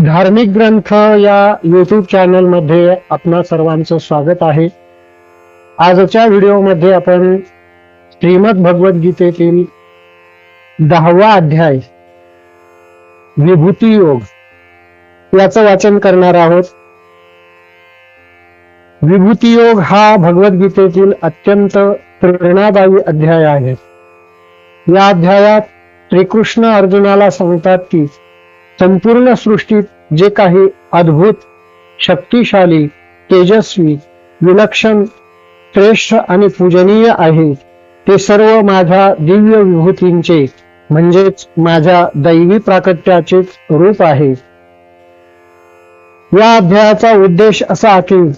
धार्मिक ग्रंथ या YouTube चॅनल मध्ये आपणा सर्वांचं स्वागत आहे. आजच्या व्हिडिओमध्ये आपण श्रीमद भगवद्गीतेतील 10वा अध्याय विभूती योग याचं वाचन करणार आहोत. विभूती योग हा भगवद्गीतेतील अत्यंत प्रेरणादायी अध्याय आहे. या अध्यायात श्रीकृष्ण अर्जुनाला सांगतात की संपूर्ण सृष्टीत जे काही अद्भुत, शक्तिशाली, तेजस्वी, विलक्षण, श्रेष्ठ आणि पूजनीय आहे ते सर्व माझ्या दिव्य विभूतींचे म्हणजेच माझ्या दैवी प्राकट्याचेच रूप आहे. या अध्यायाचा उद्देश असा की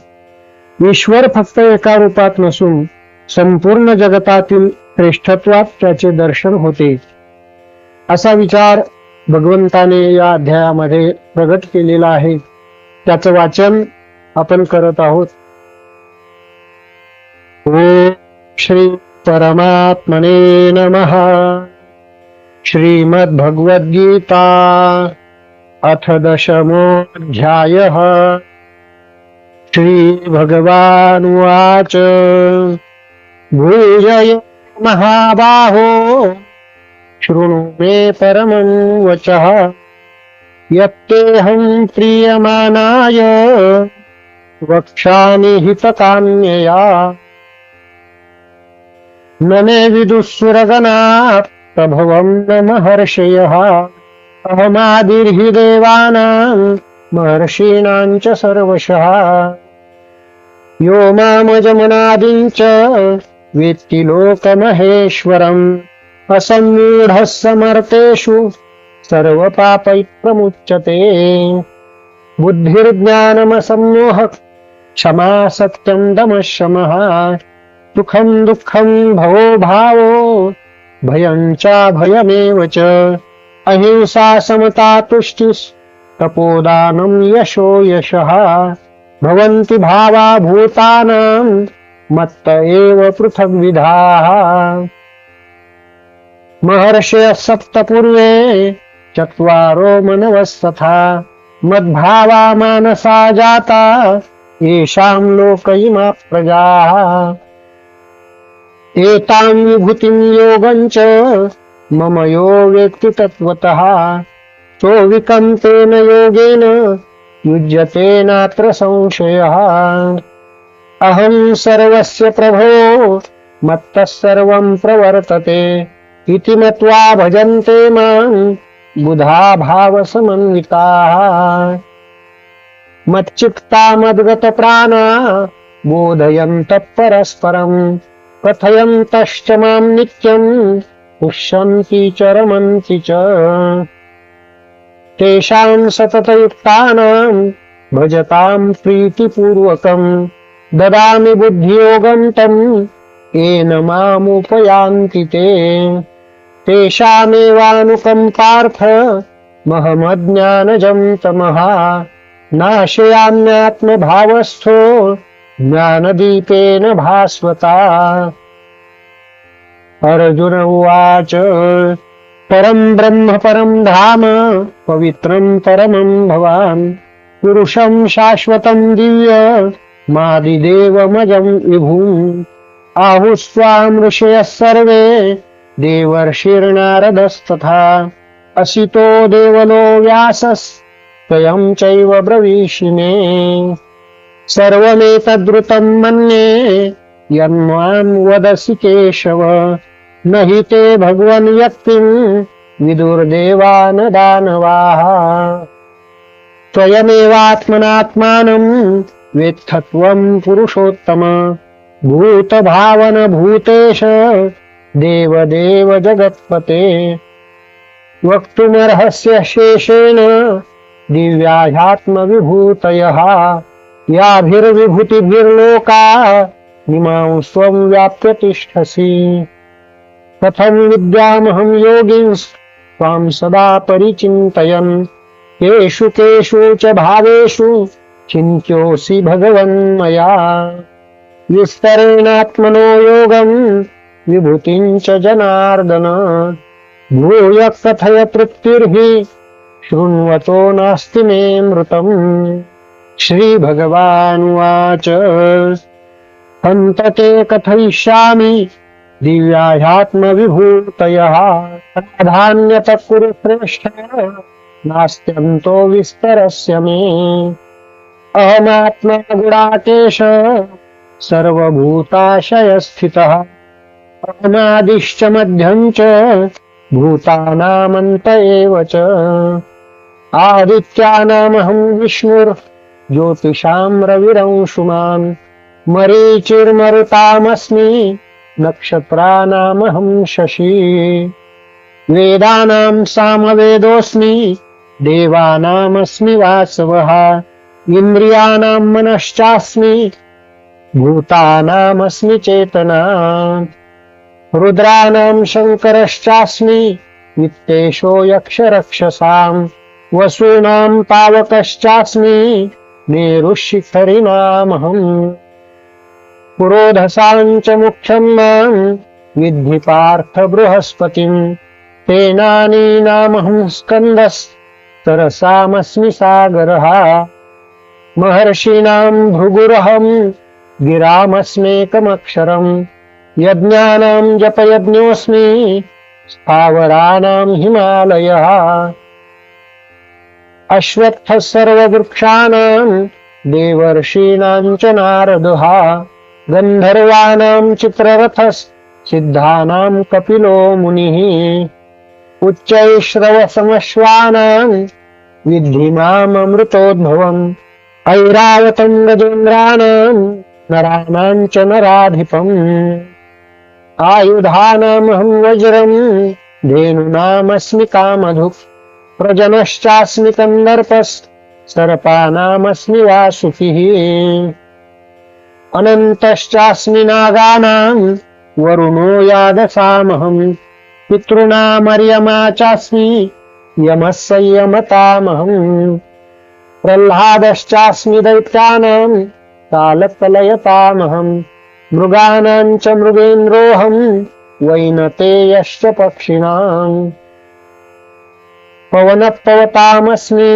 ईश्वर फक्त एका रूपात नसून संपूर्ण जगतातील श्रेष्ठत्वात त्याचे दर्शन होते, असा विचार भगवंताने या अध्यायामध्ये प्रगट केलेला आहे. त्याचं वाचन आपण करत आहोत. ओम श्री परमात्मने नमः. श्रीमद् भगवद्गीता अथ दशमोऽध्यायः. श्री भगवानुवाच भूयय महाबाहो शृणु मे परमं वचः यत्तेऽहं प्रीयमाणाय वक्ष्यामि हितकाम्यया. न मे विदुःसुरगणाः प्रभवं न महर्षयः अहमादिर्हि देवानां महर्षीणां च सर्वशः. यो मामजमनादिं च वेत्ति लोकमहेश्वरम् असम्मूढः समर्थेषु सर्वपापैः प्रमुच्यते. बुद्धिर्ज्ञानमसम्मोहः क्षमा सत्यं दमः शमः सुखं दुःखं भवो भावो भयं चाभयमेव च. अहिंसा समता तुष्टिः तपोदानं यशो यशः. भवन्ति भावा भूतानां मत्त एव पृथग्विधाः. महर्षयः सप्त पूर्वे चत्वारो मनवस्तथा मद्भावा मानसा जाता येषां लोक इमा प्रजाः. एतां विभूतिं योगं च मम यो वेत्ति तत्त्वतः सो विकम्पेन योगेन युज्यते नात्र संशयः. अहं सर्वस्य प्रभो मत्तः सर्वं प्रवर्तते इति मत्वा भजन्ते मां बुधा भावसमन्विताः. मच्चित्ता मद्गतप्राणा बोधयन्तः परस्परं कथयन्तश्च मां नित्यं पुष्यन्ति च रमन्ति च. तेषां सततयुक्तानां भजतां प्रीतिपूर्वकं ददामि बुद्धियोगं तं येन मामुपयान्ति ते. तेषामेवानुकम्पार्थ महमज्ञानजं तमः नाशयाम्यात्मभावस्थो ज्ञानदीपेन भास्वता. अर्जुन उवाच परं ब्रह्म परं धाम पवित्रं परमं भवान् पुरुषं शाश्वतं दिव्यमादिदेवमजं विभुम्. आहुस्त्वां ऋषयः सर्वे देवर्षिर्नारदस्तथा असितो देवलो व्यासस्त्वयं चैव ब्रवीषि मे. सर्वमेतद्रुतं मन्ये यन्मां वदसि केशव न हि ते भगवन् यत्किं विदुर्देवान् दानवाः. त्वयमेवात्मनात्मानं वेत्थ त्वं पुरुषोत्तम भूतभावन भूतेश देवदेव जगत्पते. वक्तुमर्हस्य शेषेण दिव्याध्यात्मविभूतयः याभिर्विभूतिभिर्लोका इमां स्वं व्याप्य तिष्ठसि. कथं विद्यामहं योगिंस्त्वां सदा परिचिन्तयन् केषु केषु च भावेषु चिन्त्योऽसि भगवन्मया. विस्तरेणात्मनो योगं विभूतिं च जनार्दन भूय कथय तृप्तिर्हि शृण्वतो नास्ति मे मृतम्। श्रीभगवानुवाच हन्त ते कथयिष्यामि दिव्याह्यात्मविभूतयः प्राधान्यतः कुरु श्रेष्ठ नास्त्यन्तो विस्तरस्य मे। अहमात्मा गुणाकेश सर्वभूताशयस्थितः अनादिश्च मध्यं च भूतानामन्त एव च। आदित्यानामहं विष्णुर्ज्योतिषां रविरंशुमान् मरीचिर्मरुतामस्मि नक्षत्राणामहं शशी। वेदानां सामवेदोऽस्मि देवानामस्मि वासवः इन्द्रियाणां मनश्चास्मि भूतानामस्मि चेतना। रुद्राणां शङ्करश्चास्मि वित्तेशो यक्षरक्षसां वसूनां पावकश्चास्मि मेरुशिखरिणामहम्। पुरोधसां च मुख्यं मां विद्धि पार्थ बृहस्पतिं तेनानीनामहं स्कन्दस्तरसामस्मि सागरः। महर्षीणां भृगुरहं गिरामस्मेकमक्षरम् यज्ञानां जपयज्ञोऽस्मि स्थावराणां हिमालयः। अश्वत्थः सर्ववृक्षाणां देवर्षीणां च नारदः गन्धर्वाणां चित्ररथः कपिलो मुनिः। उच्चैश्रवसमश्वानां विद्धि माममृतोद्भवम् ऐरावतं गजेन्द्राणां नराणां च नराधिपम्। आयुधानामहं वज्रं धेनूनामस्मि कामधुक् प्रजनश्चास्मि कन्दर्पस्सर्पानामस्मि वासुकिः। अनन्तश्चास्मि नागानां वरुणो यादसामहं पितॄणामर्यमा चास्मि यमः संयमतामहम्। प्रह्लादश्चास्मि दैत्यानां कालकलयतामहम् मृगाणां च मृगेन्द्रोऽहं वैनतेयश्च पक्षिणाम्। पवनपवतामस्मि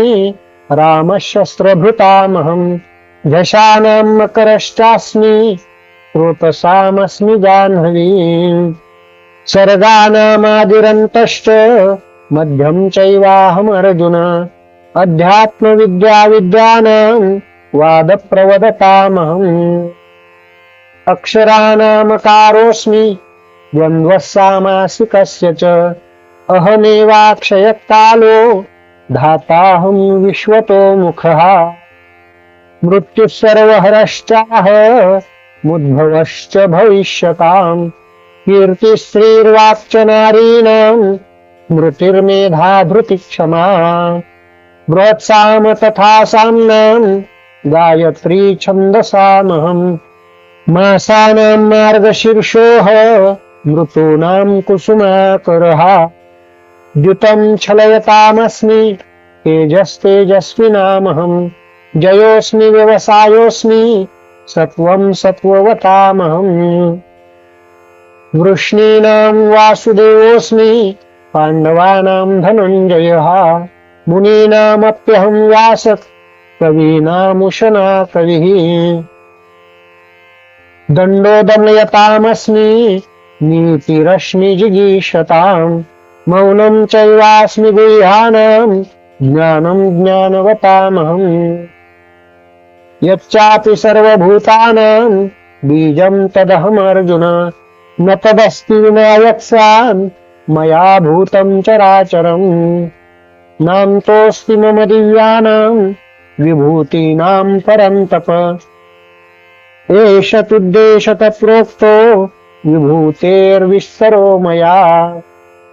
रामशस्त्रभृतामहम् झषाणां मकरश्चास्मि स्रोतसामस्मि जाह्नवी। सर्गाणामादिरन्तश्च मध्यं चैवाहमर्जुन अध्यात्मविद्याविद्यानां वादप्रवदतामहम्। अक्षराणामकारोऽस्मि द्वन्द्वः सामासिकस्य च अहमेवाक्षयकालो धाताहं विश्वतो मुखः। मृत्युः सर्वहरश्चाह मुद्भवश्च भविष्यताम् कीर्तिश्रीर्वाक्च नारीणां स्मृतिर्मेधा धृतिक्षमा। बृहत्साम तथा साम्नां गायत्री छन्दसामहम् मासानां मार्गशीर्षोः ऋतूनां कुसुमाकरः। द्युतं छलयतामस्मि तेजस्तेजस्विनामहम् जयोऽस्मि व्यवसायोऽस्मि सत्वं सत्त्ववतामहम्। वृष्णीनां वासुदेवोऽस्मि पाण्डवानां धनञ्जयः मुनीनामप्यहं व्यासः कवीनामुशना कविः। दण्डो दमयतामस्मि नीतिरश्मिजिगीषताम् मौनं चैवास्मि गुह्यानां ज्ञानं ज्ञानवतामहम्। यच्चापि सर्वभूतानां बीजं तदहमर्जुन न तदस्ति विना यत्स्यान् मया भूतं चराचरम्। नान्तोऽस्ति मम दिव्यानां विभूतीनां परन्तप एष तुद्देशतः प्रोक्तो विभूतेर्विस्तरो मया।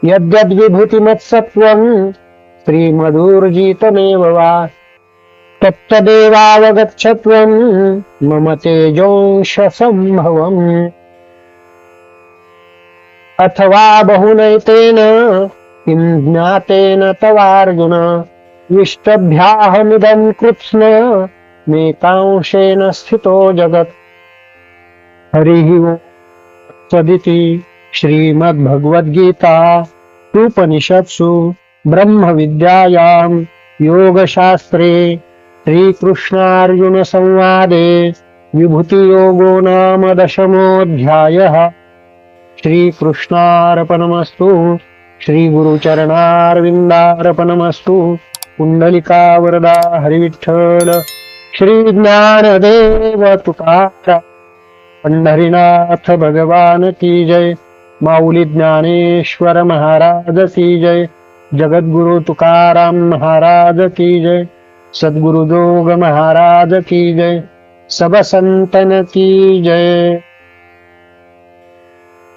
यद्यद्विभूतिमत्सत्त्वं श्रीमधुर्जितमेव वा तत्तदेवावगच्छत्वं मम तेजोंशसम्भवम्। अथवा बहुनैतेन किं ज्ञातेन तवार्जुन विष्टभ्याहमिदं कृत्स्न मेकांशेन स्थितो जगत्। हरिः ओम् तदिति श्रीमद्भगवद्गीता उपनिषत्सु ब्रह्मविद्यायां योगशास्त्रे श्रीकृष्णार्जुन संवादे विभूतियोगो नाम 10मोऽध्यायः। श्रीकृष्णार्पणमस्तु। श्रीगुरुचरणारविन्दार्पणमस्तु। कुण्डलिका वरदा हरिविठ्ठल श्री ज्ञानदेव तुकाराम पंढरीनाथ भगवान की जय। माऊली ज्ञानेश्वर महाराज की जय। जगद्गुरु तुकाराम महाराज की जय। सद्गुरु जोग महाराज की जय। सब संतन की जय।